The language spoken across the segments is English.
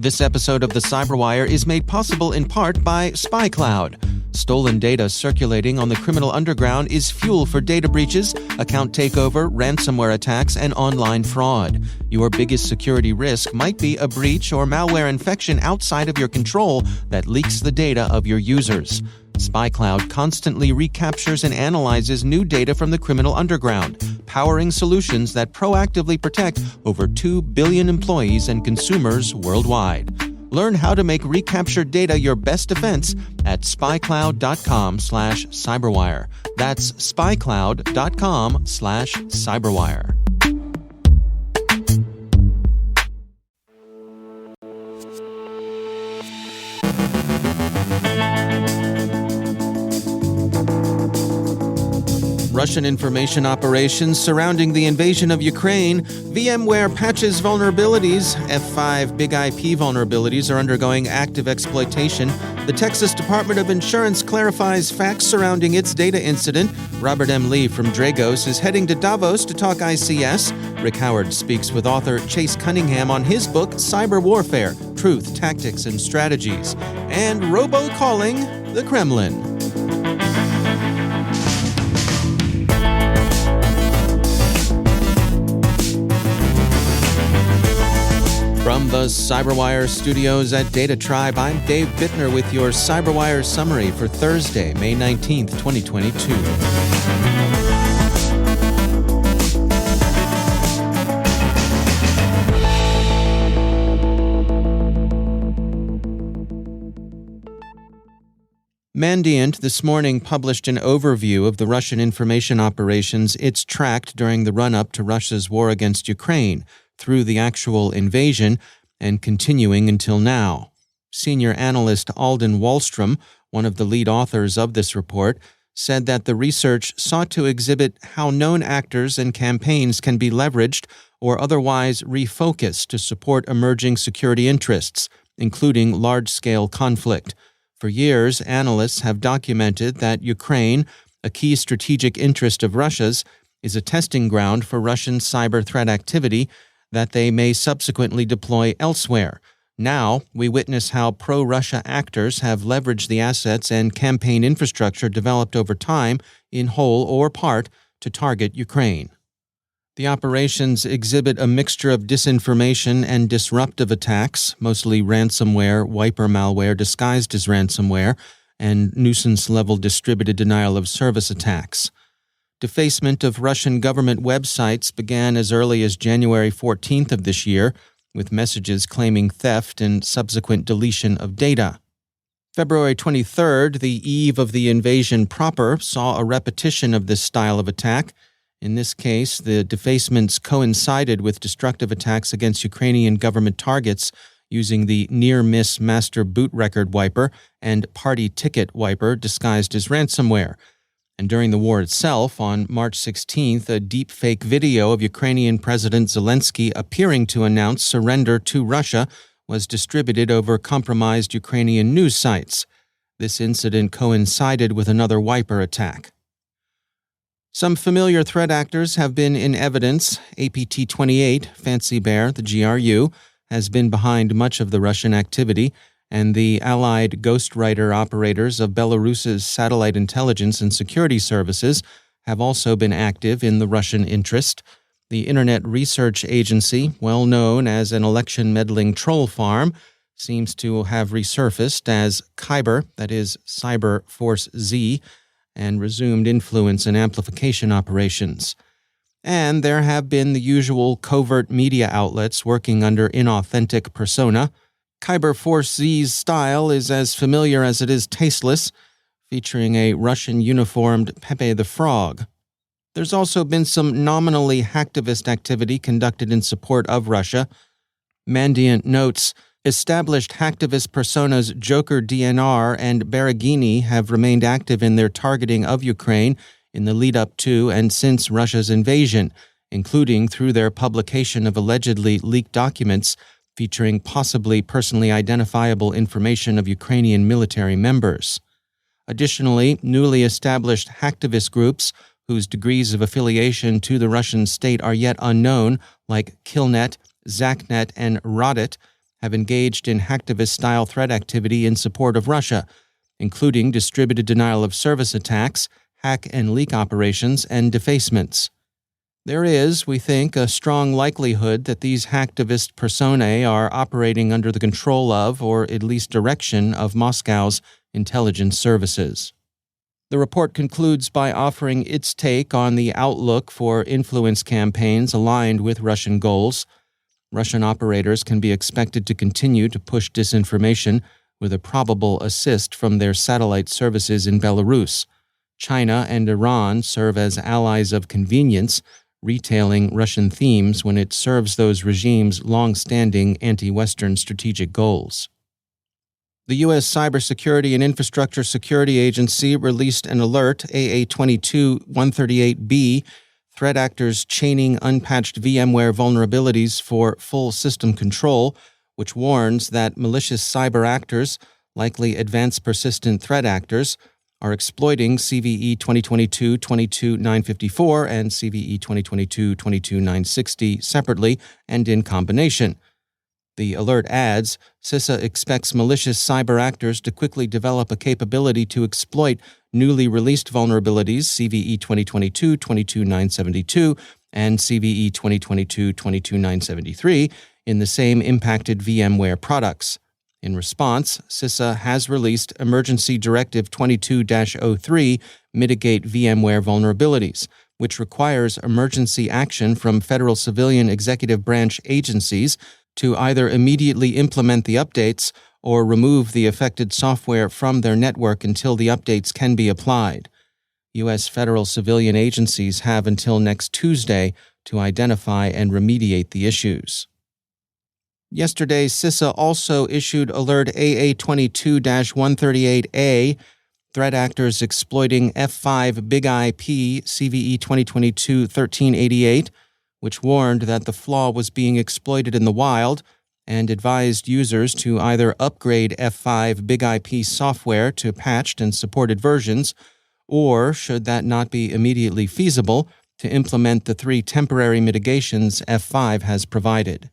This episode of the CyberWire is made possible in part by SpyCloud. Stolen data circulating on the criminal underground is fuel for data breaches, account takeover, ransomware attacks, and online fraud. Your biggest security risk might be a breach or malware infection outside of your control that leaks the data of your users. SpyCloud constantly recaptures and analyzes new data from the criminal underground, powering solutions that proactively protect over 2 billion employees and consumers worldwide. Learn how to make recaptured data your best defense at spycloud.com/cyberwire. That's spycloud.com/cyberwire. Russian information operations surrounding the invasion of Ukraine, VMware patches vulnerabilities, F5 big IP vulnerabilities are undergoing active exploitation, the Texas Department of Insurance clarifies facts surrounding its data incident, Robert M. Lee from Dragos is heading to Davos to talk ICS, Rick Howard speaks with author Chase Cunningham on his book Cyber Warfare, Truth, Tactics, and Strategies, and Robo-calling the Kremlin. From the CyberWire studios at Data Tribe, I'm Dave Bittner with your CyberWire summary for Thursday, May 19th, 2022. Mandiant this morning published an overview of the Russian information operations it's tracked during the run-up to Russia's war against Ukraine, through the actual invasion and continuing until now. Senior analyst Alden Wallstrom, one of the lead authors of this report, said that the research sought to exhibit how known actors and campaigns can be leveraged or otherwise refocused to support emerging security interests, including large-scale conflict. For years, analysts have documented that Ukraine, a key strategic interest of Russia's, is a testing ground for Russian cyber threat activity that they may subsequently deploy elsewhere. Now, we witness how pro-Russia actors have leveraged the assets and campaign infrastructure developed over time, in whole or part, to target Ukraine. The operations exhibit a mixture of disinformation and disruptive attacks, mostly ransomware, wiper malware disguised as ransomware, and nuisance-level distributed denial-of-service attacks. Defacement of Russian government websites began as early as January 14th of this year, with messages claiming theft and subsequent deletion of data. February 23rd, the eve of the invasion proper, saw a repetition of this style of attack. In this case, the defacements coincided with destructive attacks against Ukrainian government targets using the near-miss master boot record wiper and party ticket wiper disguised as ransomware. And during the war itself, on March 16th, a deep-fake video of Ukrainian President Zelensky appearing to announce surrender to Russia was distributed over compromised Ukrainian news sites. This incident coincided with another wiper attack. Some familiar threat actors have been in evidence. APT-28, Fancy Bear, the GRU, has been behind much of the Russian activity, and the allied ghostwriter operators of Belarus's satellite intelligence and security services have also been active in the Russian interest. The Internet Research Agency, well known as an election-meddling troll farm, seems to have resurfaced as Kyber, that is Cyber Force Z, and resumed influence and amplification operations. And there have been the usual covert media outlets working under inauthentic persona. Cyber Force Z's style is as familiar as it is tasteless, featuring a Russian-uniformed Pepe the Frog. There's also been some nominally hacktivist activity conducted in support of Russia. Mandiant notes, established hacktivist personas Joker DNR and Beregini have remained active in their targeting of Ukraine in the lead-up to and since Russia's invasion, including through their publication of allegedly leaked documents featuring possibly personally identifiable information of Ukrainian military members. Additionally, newly established hacktivist groups whose degrees of affiliation to the Russian state are yet unknown, like Killnet, Zacnet, and Rodit, have engaged in hacktivist-style threat activity in support of Russia, including distributed denial-of-service attacks, hack and leak operations, and defacements. There is, we think, a strong likelihood that these hacktivist personae are operating under the control of, or at least direction of, Moscow's intelligence services. The report concludes by offering its take on the outlook for influence campaigns aligned with Russian goals. Russian operators can be expected to continue to push disinformation with a probable assist from their satellite services in Belarus. China and Iran serve as allies of convenience, retailing Russian themes when it serves those regimes' long-standing anti-Western strategic goals. The U.S. Cybersecurity and Infrastructure Security Agency released an alert, AA22-138B, threat actors chaining unpatched VMware vulnerabilities for full system control, which warns that malicious cyber actors, likely advanced persistent threat actors, are exploiting CVE 2022-22954 and CVE 2022-22960 separately and in combination. The alert adds, CISA expects malicious cyber actors to quickly develop a capability to exploit newly released vulnerabilities CVE 2022-22972 and CVE 2022-22973 in the same impacted VMware products. In response, CISA has released Emergency Directive 22-03, Mitigate VMware Vulnerabilities, which requires emergency action from federal civilian executive branch agencies to either immediately implement the updates or remove the affected software from their network until the updates can be applied. U.S. federal civilian agencies have until next Tuesday to identify and remediate the issues. Yesterday, CISA also issued Alert AA22-138A, threat actors exploiting F5 Big IP CVE 2022-1388, which warned that the flaw was being exploited in the wild and advised users to either upgrade F5 Big IP software to patched and supported versions, or, should that not be immediately feasible, to implement the 3 temporary mitigations F5 has provided.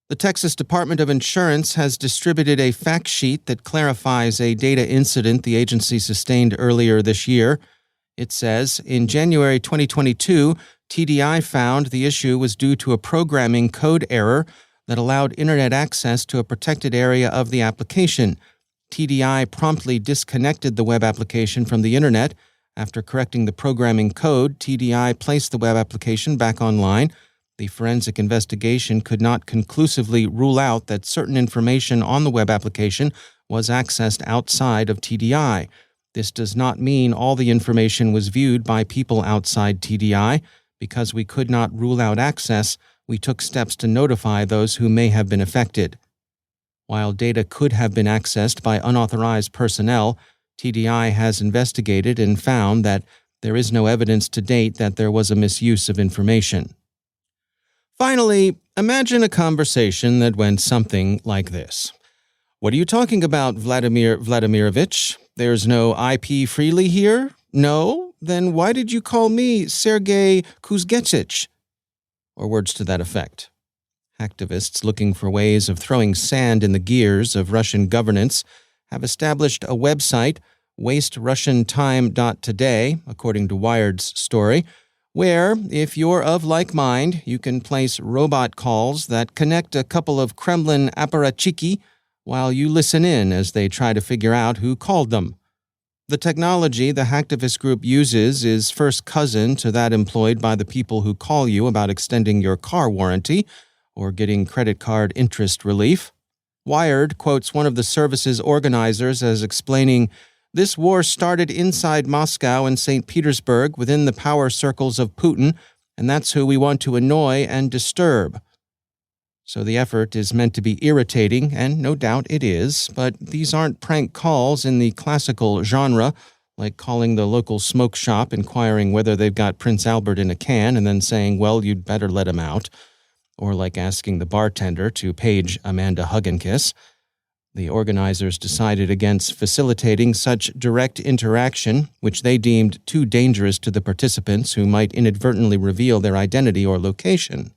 The Texas Department of Insurance has distributed a fact sheet that clarifies a data incident the agency sustained earlier this year. It says, in January 2022, TDI found the issue was due to a programming code error that allowed Internet access to a protected area of the application. TDI promptly disconnected the web application from the Internet. After correcting the programming code, TDI placed the web application back online. The forensic investigation could not conclusively rule out that certain information on the web application was accessed outside of TDI. This does not mean all the information was viewed by people outside TDI. Because we could not rule out access, we took steps to notify those who may have been affected. While data could have been accessed by unauthorized personnel, TDI has investigated and found that there is no evidence to date that there was a misuse of information. Finally, imagine a conversation that went something like this. What are you talking about, Vladimir Vladimirovich? There's no IP freely here? No? Then why did you call me Sergei Kuzgechich? Or words to that effect. Hacktivists looking for ways of throwing sand in the gears of Russian governance have established a website, wasterussiantime.today, according to Wired's story, where, if you're of like mind, you can place robot calls that connect a couple of Kremlin apparatchiki while you listen in as they try to figure out who called them. The technology the hacktivist group uses is first cousin to that employed by the people who call you about extending your car warranty or getting credit card interest relief. Wired quotes one of the service's organizers as explaining, "This war started inside Moscow and St. Petersburg within the power circles of Putin, and that's who we want to annoy and disturb." So the effort is meant to be irritating, and no doubt it is, but these aren't prank calls in the classical genre, like calling the local smoke shop inquiring whether they've got Prince Albert in a can and then saying, well, you'd better let him out, or like asking the bartender to page Amanda Hugginkiss. The organizers decided against facilitating such direct interaction, which they deemed too dangerous to the participants who might inadvertently reveal their identity or location.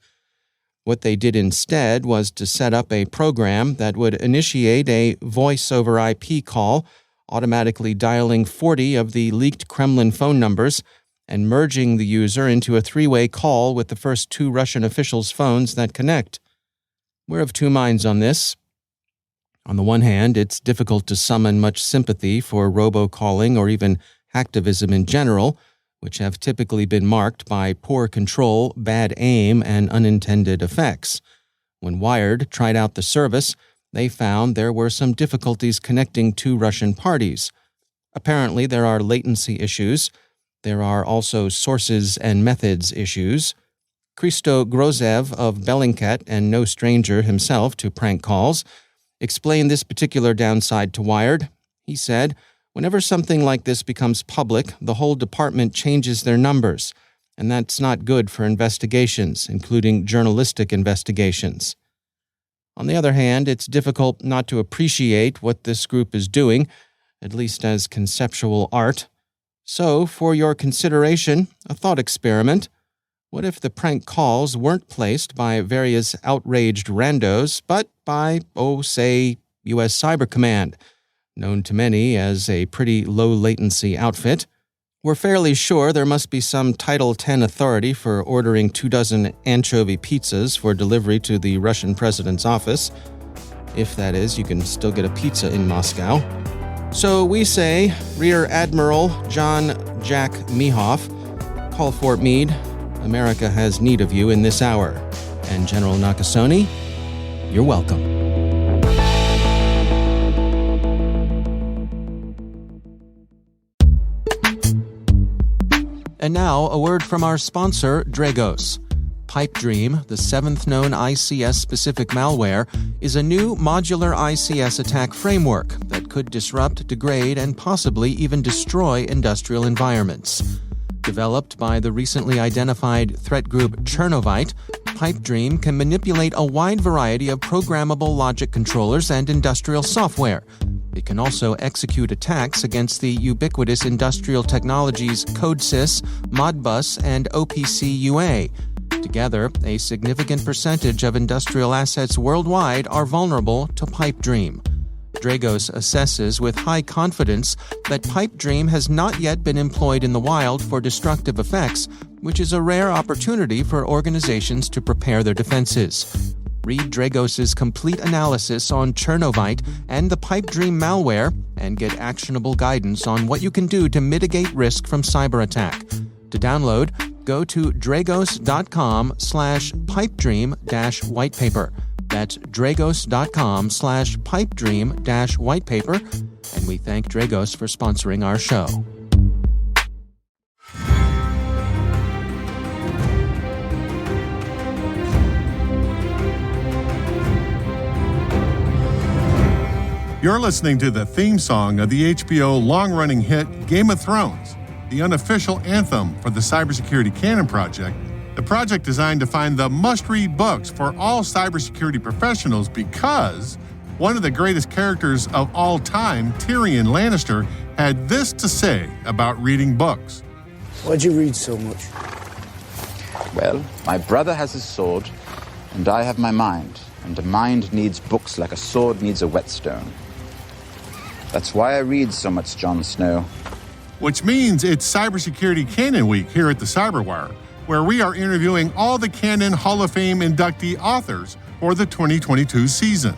What they did instead was to set up a program that would initiate a voice over IP call, automatically dialing 40 of the leaked Kremlin phone numbers and merging the user into a three-way call with the first two Russian officials' phones that connect. We're of two minds on this. On the one hand, it's difficult to summon much sympathy for robo-calling or even hacktivism in general, which have typically been marked by poor control, bad aim, and unintended effects. When Wired tried out the service, they found there were some difficulties connecting two Russian parties. Apparently, there are latency issues. There are also sources and methods issues. Christo Grozev of Bellingcat, and no stranger himself to prank calls, explained this particular downside to Wired. He said, "Whenever something like this becomes public, the whole department changes their numbers, and that's not good for investigations, including journalistic investigations." On the other hand, it's difficult not to appreciate what this group is doing, at least as conceptual art. So, for your consideration, a thought experiment. What if the prank calls weren't placed by various outraged randos, but by, say, U.S. Cyber Command, known to many as a pretty low-latency outfit? We're fairly sure there must be some Title X authority for ordering 24 anchovy pizzas for delivery to the Russian president's office. If that is, you can still get a pizza in Moscow. So we say, Rear Admiral John Jack Mehoff, call Fort Meade. America has need of you in this hour. And General Nakasone, you're welcome. And now, a word from our sponsor, Dragos. PipeDream, the seventh known ICS-specific malware, is a new modular ICS attack framework that could disrupt, degrade, and possibly even destroy industrial environments. Developed by the recently identified threat group Chernovite, PipeDream can manipulate a wide variety of programmable logic controllers and industrial software. It can also execute attacks against the ubiquitous industrial technologies CodeSys, Modbus, and OPC UA. Together, a significant percentage of industrial assets worldwide are vulnerable to PipeDream. Dragos assesses with high confidence that PipeDream has not yet been employed in the wild for destructive effects, which is a rare opportunity for organizations to prepare their defenses. Read Dragos' complete analysis on Chernovite and the PipeDream malware and get actionable guidance on what you can do to mitigate risk from cyber attack. To download, go to dragos.com/pipedream-whitepaper. That's dragos.com/pipedream-whitepaper, and we thank Dragos for sponsoring our show. You're listening to the theme song of the HBO long-running hit Game of Thrones, the unofficial anthem for the Cybersecurity Canon Project, the project designed to find the must-read books for all cybersecurity professionals because one of the greatest characters of all time, Tyrion Lannister, had this to say about reading books. Why'd you read so much? Well, my brother has his sword, and I have my mind, and a mind needs books like a sword needs a whetstone. That's why I read so much Jon Snow. Which means it's Cybersecurity Canon Week here at the CyberWire, where we are interviewing all the Canon Hall of Fame inductee authors for the 2022 season.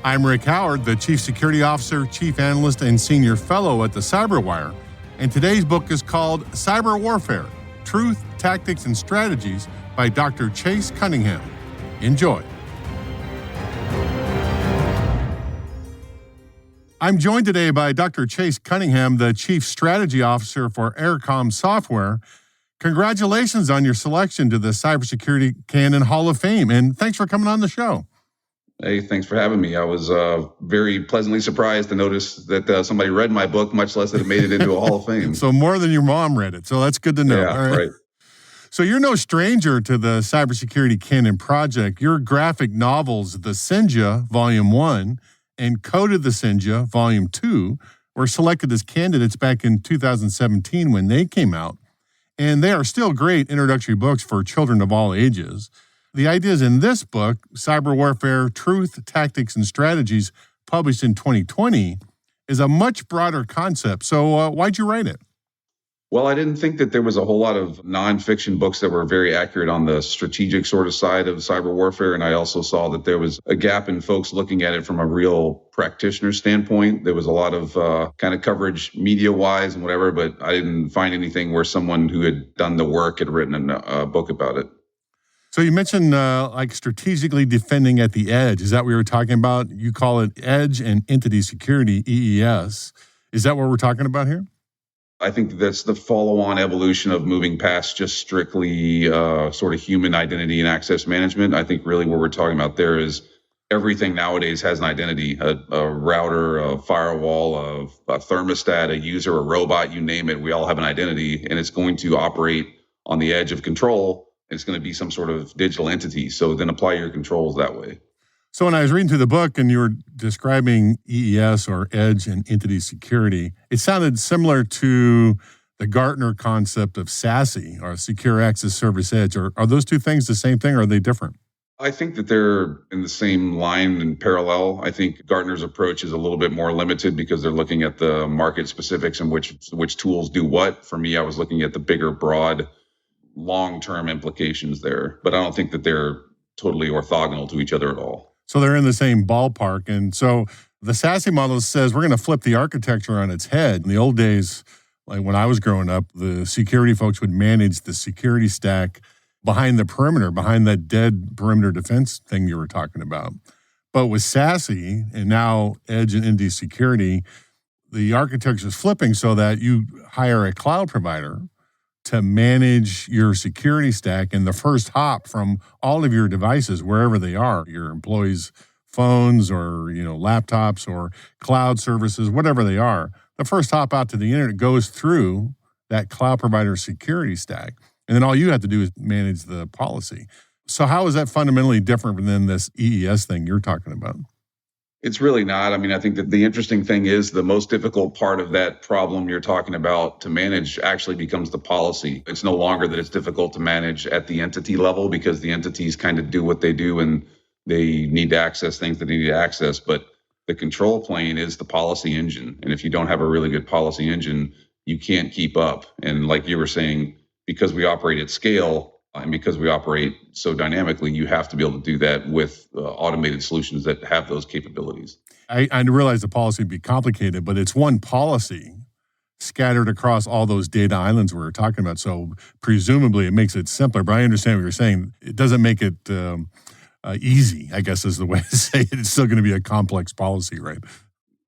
I'm Rick Howard, the Chief Security Officer, Chief Analyst, and Senior Fellow at the CyberWire, and today's book is called Cyber Warfare, Truth, Tactics, and Strategies by Dr. Chase Cunningham. Enjoy. I'm joined today by Dr. Chase Cunningham, the Chief Strategy Officer for Aircom Software. Congratulations on your selection to the Cybersecurity Canon Hall of Fame, and thanks for coming on the show. Hey, thanks for having me. I was very pleasantly surprised to notice that somebody read my book, much less that it made it into a Hall of Fame. So more than your mom read it, so that's good to know. Yeah, all right. So you're no stranger to the Cybersecurity Canon Project. Your graphic novels, The Sinja, Volume 1, and Code of the Sinja, Volume 2, were selected as candidates back in 2017 when they came out. And they are still great introductory books for children of all ages. The ideas in this book, Cyber Warfare, Truth, Tactics, and Strategies, published in 2020, is a much broader concept. So why'd you write it? Well, I didn't think that there was a whole lot of nonfiction books that were very accurate on the strategic sort of side of cyber warfare. And I also saw that there was a gap in folks looking at it from a real practitioner standpoint. There was a lot of kind of coverage media-wise and whatever, but I didn't find anything where someone who had done the work had written a book about it. So you mentioned like strategically defending at the edge. Is that what you were talking about? You call it Edge and Entity Security, EES. Is that what we're talking about here? I think that's the follow-on evolution of moving past just strictly sort of human identity and access management. I think really what we're talking about there is everything nowadays has an identity, a router, a firewall, a thermostat, a user, a robot, you name it. We all have an identity, and it's going to operate on the edge of control. It's going to be some sort of digital entity. So then apply your controls that way. So when I was reading through the book and you were describing EES or Edge and Entity Security, it sounded similar to the Gartner concept of SASE or Secure Access Service Edge. Are those two things the same thing or are they different? I think that they're in the same line and parallel. I think Gartner's approach is a little bit more limited because they're looking at the market specifics and which tools do what. For me, I was looking at the bigger, broad, long-term implications there. But I don't think that they're totally orthogonal to each other at all. So they're in the same ballpark. And so the SASE model says we're going to flip the architecture on its head. In the old days, like when I was growing up, the security folks would manage the security stack behind the perimeter, behind that dead perimeter defense thing you were talking about. But with SASE and now Edge and Entity Security, the architecture is flipping so that you hire a cloud provider to manage your security stack and the first hop from all of your devices, wherever they are, your employees' phones or, laptops or cloud services, whatever they are. The first hop out to the internet goes through that cloud provider security stack. And then all you have to do is manage the policy. So how is that fundamentally different than this EES thing you're talking about? It's really not. I mean, I think that the interesting thing is the most difficult part of that problem you're talking about to manage actually becomes the policy. It's no longer that it's difficult to manage at the entity level because the entities kind of do what they do and they need to access things that they need to access. But the control plane is the policy engine. And if you don't have a really good policy engine, you can't keep up. And like you were saying, because we operate at scale, and because we operate so dynamically, you have to be able to do that with automated solutions that have those capabilities. I realize the policy would be complicated, but it's one policy scattered across all those data islands we were talking about. So presumably it makes it simpler, but I understand what you're saying. It doesn't make it easy, I guess is the way to say it. It's still going to be a complex policy, right?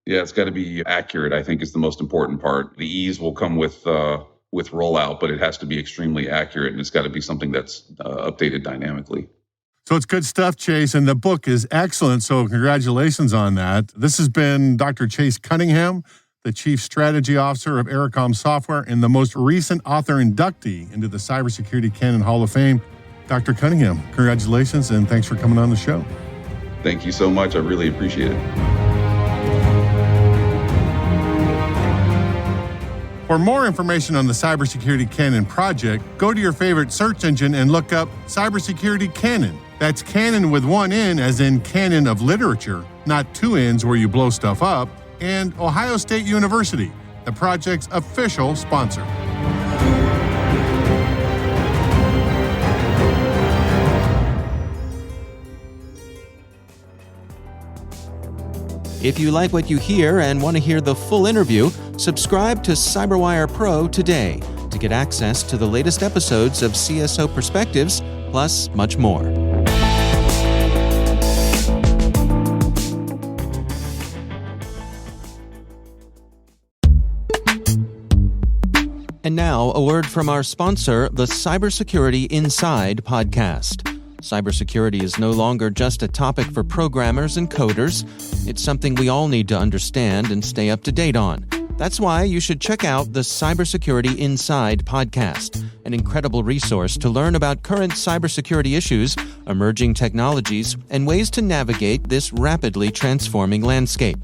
Yeah, it's got to be accurate, I think is the most important part. The ease will come with rollout, but it has to be extremely accurate and it's got to be something that's updated dynamically. So it's good stuff, Chase, and the book is excellent. So congratulations on that. This has been Dr. Chase Cunningham, the Chief Strategy Officer of Ericom Software and the most recent author inductee into the Cybersecurity Canon Hall of Fame. Dr. Cunningham, congratulations and thanks for coming on the show. Thank you so much. I really appreciate it. For more information on the Cybersecurity Canon project, go to your favorite search engine and look up Cybersecurity Canon. That's canon with one N as in canon of literature, not two N's where you blow stuff up, and Ohio State University, the project's official sponsor. If you like what you hear and want to hear the full interview, subscribe to CyberWire Pro today to get access to the latest episodes of CSO Perspectives, plus much more. And now, a word from our sponsor, the Cybersecurity Inside podcast. Cybersecurity is no longer just a topic for programmers and coders. It's something we all need to understand and stay up to date on. That's why you should check out the Cybersecurity Inside podcast, an incredible resource to learn about current cybersecurity issues, emerging technologies, and ways to navigate this rapidly transforming landscape.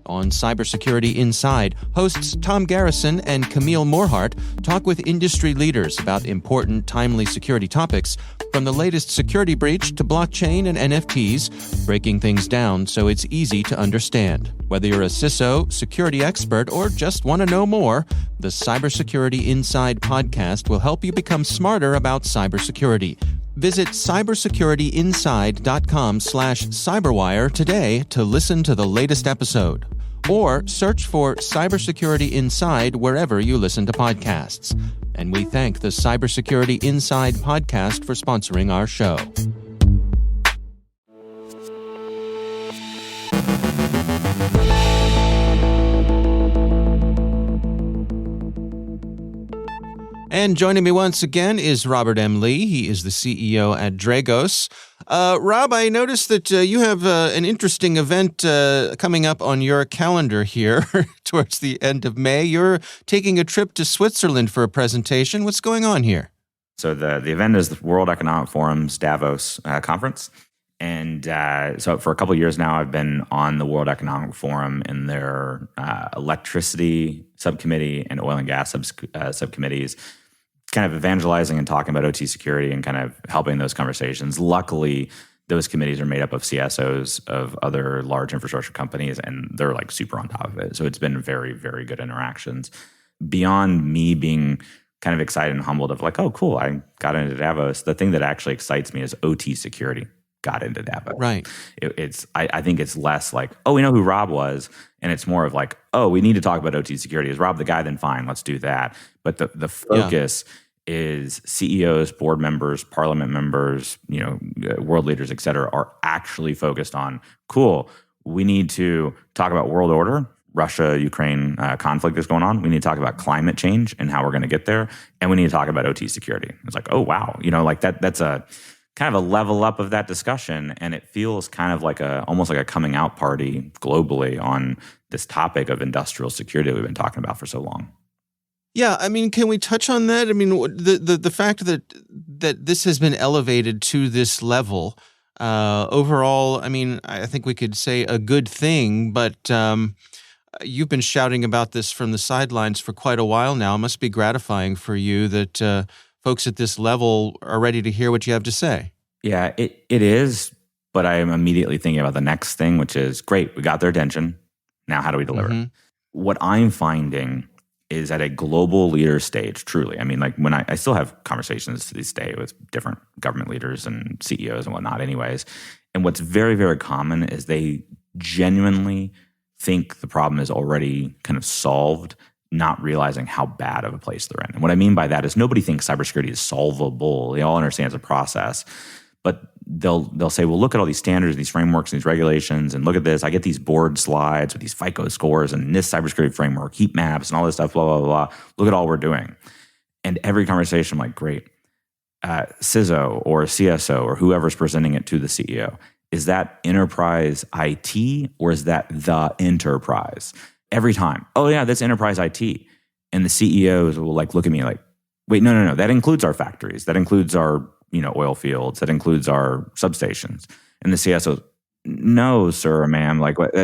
On Cybersecurity Inside, hosts Tom Garrison and Camille Morhart talk with industry leaders about important, timely security topics, From the latest security breach to blockchain and NFTs, breaking things down so it's easy to understand. Whether you're a CISO, security expert, or just want to know more, the Cybersecurity Inside podcast will help you become smarter about cybersecurity. Visit cybersecurityinside.com/cyberwire today to listen to the latest episode. Or search for Cybersecurity Inside wherever you listen to podcasts. And we thank the Cybersecurity Inside podcast for sponsoring our show. And joining me once again is Robert M. Lee. He is the CEO at Dragos. Rob, I noticed that you have an interesting event coming up on your calendar here towards the end of May. You're taking a trip to Switzerland for a presentation. What's going on here? So the event is the World Economic Forum's Davos conference. And so for a couple of years now, I've been on the World Economic Forum in their electricity subcommittee and oil and gas subcommittees, kind of evangelizing and talking about OT security and kind of helping those conversations. Luckily, those committees are made up of CSOs of other large infrastructure companies, and they're like super on top of it. So it's been very, very good interactions. Beyond me being kind of excited and humbled of like, oh, cool, I got into Davos. The thing that actually excites me is OT security got into Davos. Right. I think it's less like, oh, we know who Rob was. And it's more of like, oh, we need to talk about OT security. Is Rob the guy? Then fine, let's do that. But the focus is CEOs, board members, parliament members, world leaders, et cetera, are actually focused on, cool, we need to talk about world order, Russia-Ukraine conflict is going on. We need to talk about climate change and how we're going to get there. And we need to talk about OT security. It's like, oh, wow. Like that's a kind of a level up of that discussion. And it feels kind of like almost like a coming out party globally on this topic of industrial security that we've been talking about for so long. Yeah, I mean, can we touch on that? I mean, the fact that this has been elevated to this level, overall, I mean, I think we could say a good thing, but you've been shouting about this from the sidelines for quite a while now. It must be gratifying for you that folks at this level are ready to hear what you have to say. Yeah, it is, but I am immediately thinking about the next thing, which is, great, we got their attention. Now how do we deliver? Mm-hmm. What I'm finding is at a global leader stage, truly. I mean, like when I still have conversations to this day with different government leaders and CEOs and whatnot anyways. And what's very, very common is they genuinely think the problem is already kind of solved, not realizing how bad of a place they're in. And what I mean by that is nobody thinks cybersecurity is solvable. They all understand it's a process. But they'll say, well, look at all these standards, these frameworks, these regulations, and look at this. I get these board slides with these FICO scores and this cybersecurity framework, heat maps, and all this stuff, blah, blah, blah. Look at all we're doing. And every conversation, I'm like, great. CISO or CSO or whoever's presenting it to the CEO, is that enterprise IT or is that the enterprise? Every time, oh yeah, that's enterprise IT. And the CEOs will like look at me like, wait, no, that includes our factories. That includes our oil fields, that includes our substations. And the CSO, no, sir or ma'am, like what?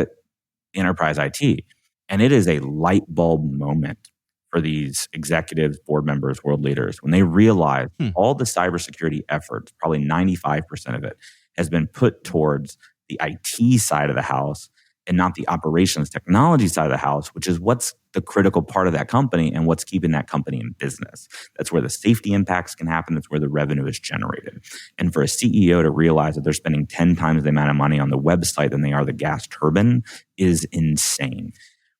Enterprise IT. And it is a light bulb moment for these executives, board members, world leaders, when they realize all the cybersecurity efforts, probably 95% of it, has been put towards the IT side of the house and not the operations technology side of the house, which is what's the critical part of that company and what's keeping that company in business. That's where the safety impacts can happen. That's where the revenue is generated. And for a CEO to realize that they're spending 10 times the amount of money on the website than they are the gas turbine is insane.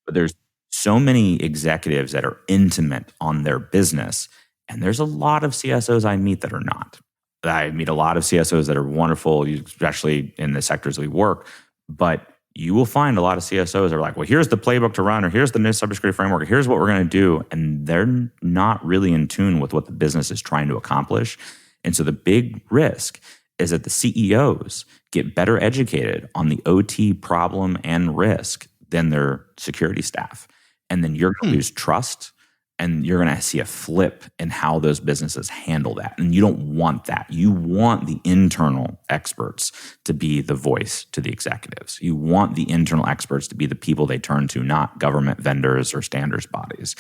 But there's so many executives that are intimate on their business, and there's a lot of CSOs I meet that are not. I meet a lot of CSOs that are wonderful, especially in the sectors we work, but you will find a lot of CSOs that are like, well, here's the playbook to run, or here's the new cybersecurity framework, or here's what we're going to do. And they're not really in tune with what the business is trying to accomplish. And so the big risk is that the CEOs get better educated on the OT problem and risk than their security staff. And then you're going to lose trust, and you're going to see a flip in how those businesses handle that. And you don't want that. You want the internal experts to be the voice to the executives. You want the internal experts to be the people they turn to, not government vendors or standards bodies.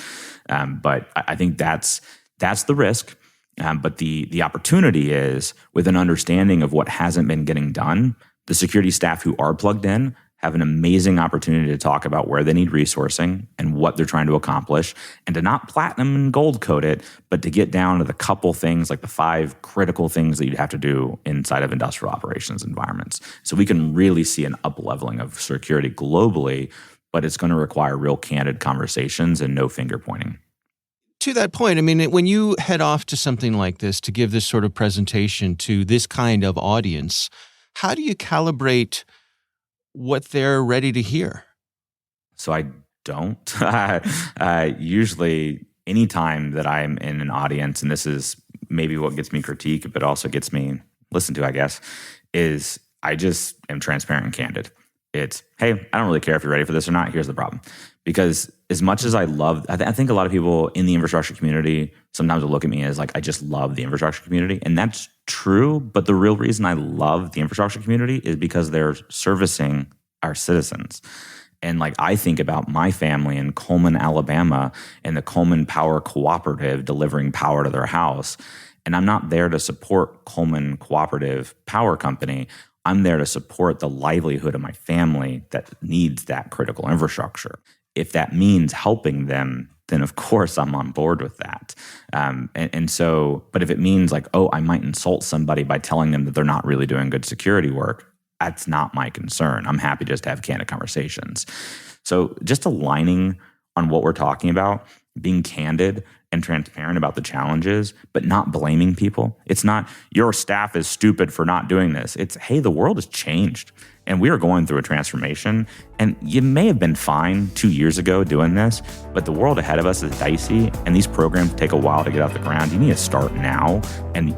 But I think that's the risk. But the opportunity is, with an understanding of what hasn't been getting done, the security staff who are plugged in have an amazing opportunity to talk about where they need resourcing and what they're trying to accomplish, and to not platinum and gold code it, but to get down to the couple things, like the 5 critical things that you'd have to do inside of industrial operations environments. So we can really see an up-leveling of security globally, but it's going to require real candid conversations and no finger pointing. To that point, I mean, when you head off to something like this to give this sort of presentation to this kind of audience, how do you calibrate what they're ready to hear? So I don't. Usually, anytime that I'm in an audience, and this is maybe what gets me critique, but also gets me listened to, I guess, is I just am transparent and candid. It's, hey, I don't really care if you're ready for this or not. Here's the problem. Because as much as I think a lot of people in the infrastructure community sometimes will look at me as like, I just love the infrastructure community. And that's true. But the real reason I love the infrastructure community is because they're servicing our citizens. And like, I think about my family in Coleman, Alabama, and the Coleman Power Cooperative delivering power to their house. And I'm not there to support Coleman Cooperative Power Company. I'm there to support the livelihood of my family that needs that critical infrastructure. If that means helping them, then of course I'm on board with that. But if it means like, oh, I might insult somebody by telling them that they're not really doing good security work, that's not my concern. I'm happy just to have candid conversations. So just aligning on what we're talking about, being candid and transparent about the challenges, but not blaming people. It's not, your staff is stupid for not doing this. It's, hey, the world has changed and we are going through a transformation. And you may have been fine 2 years ago doing this, but the world ahead of us is dicey and these programs take a while to get off the ground. You need to start now, and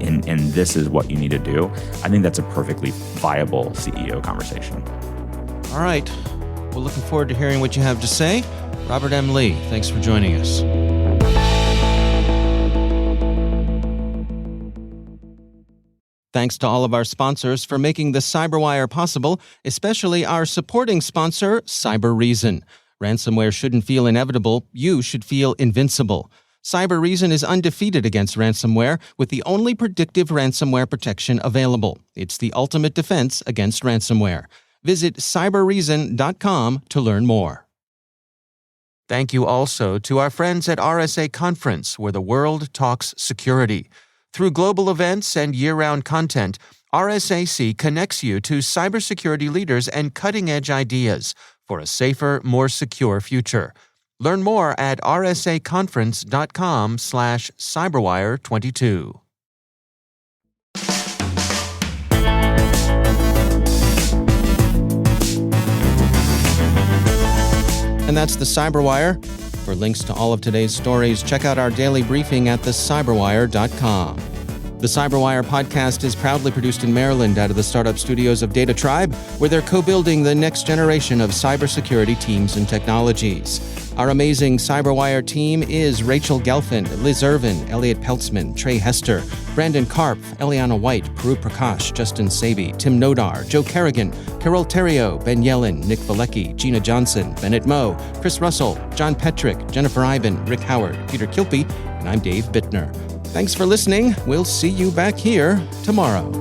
this is what you need to do. I think that's a perfectly viable CEO conversation. All right. We're looking forward to hearing what you have to say. Robert M. Lee, thanks for joining us. Thanks to all of our sponsors for making the CyberWire possible, especially our supporting sponsor, CyberReason. Ransomware shouldn't feel inevitable. You should feel invincible. CyberReason is undefeated against ransomware with the only predictive ransomware protection available. It's the ultimate defense against ransomware. Visit cyberreason.com to learn more. Thank you also to our friends at RSA Conference, where the world talks security. Through global events and year-round content, RSAC connects you to cybersecurity leaders and cutting-edge ideas for a safer, more secure future. Learn more at rsaconference.com/cyberwire22. And that's the CyberWire. For links to all of today's stories, check out our daily briefing at thecyberwire.com. The CyberWire podcast is proudly produced in Maryland out of the startup studios of Data Tribe, where they're co-building the next generation of cybersecurity teams and technologies. Our amazing CyberWire team is Rachel Gelfand, Liz Irvin, Elliot Peltzman, Trey Hester, Brandon Karpf, Eliana White, Puru Prakash, Justin Sabi, Tim Nodar, Joe Kerrigan, Carol Terrio, Ben Yellen, Nick Valecki, Gina Johnson, Bennett Moe, Chris Russell, John Petrick, Jennifer Iben, Rick Howard, Peter Kilpie, and I'm Dave Bittner. Thanks for listening. We'll see you back here tomorrow.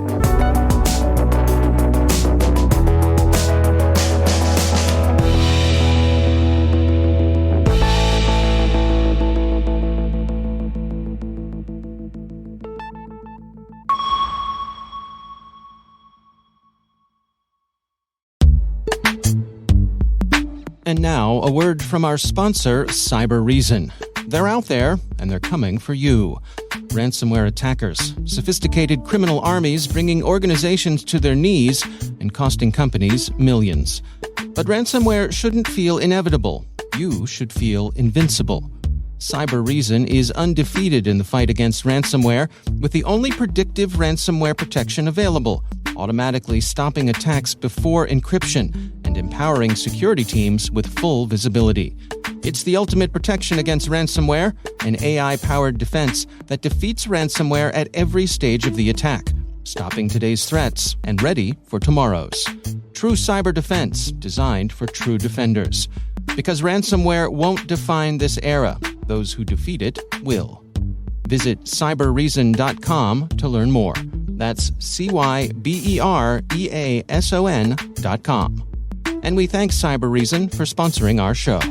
And now, a word from our sponsor, CyberReason. They're out there, and they're coming for you. Ransomware attackers, sophisticated criminal armies bringing organizations to their knees and costing companies millions. But ransomware shouldn't feel inevitable. You should feel invincible. CyberReason is undefeated in the fight against ransomware with the only predictive ransomware protection available, automatically stopping attacks before encryption and empowering security teams with full visibility. It's the ultimate protection against ransomware, an AI-powered defense that defeats ransomware at every stage of the attack, stopping today's threats and ready for tomorrow's. True cyber defense designed for true defenders. Because ransomware won't define this era, those who defeat it will. Visit cyberreason.com to learn more. That's CYBEREASON.com. And we thank CyberReason for sponsoring our show.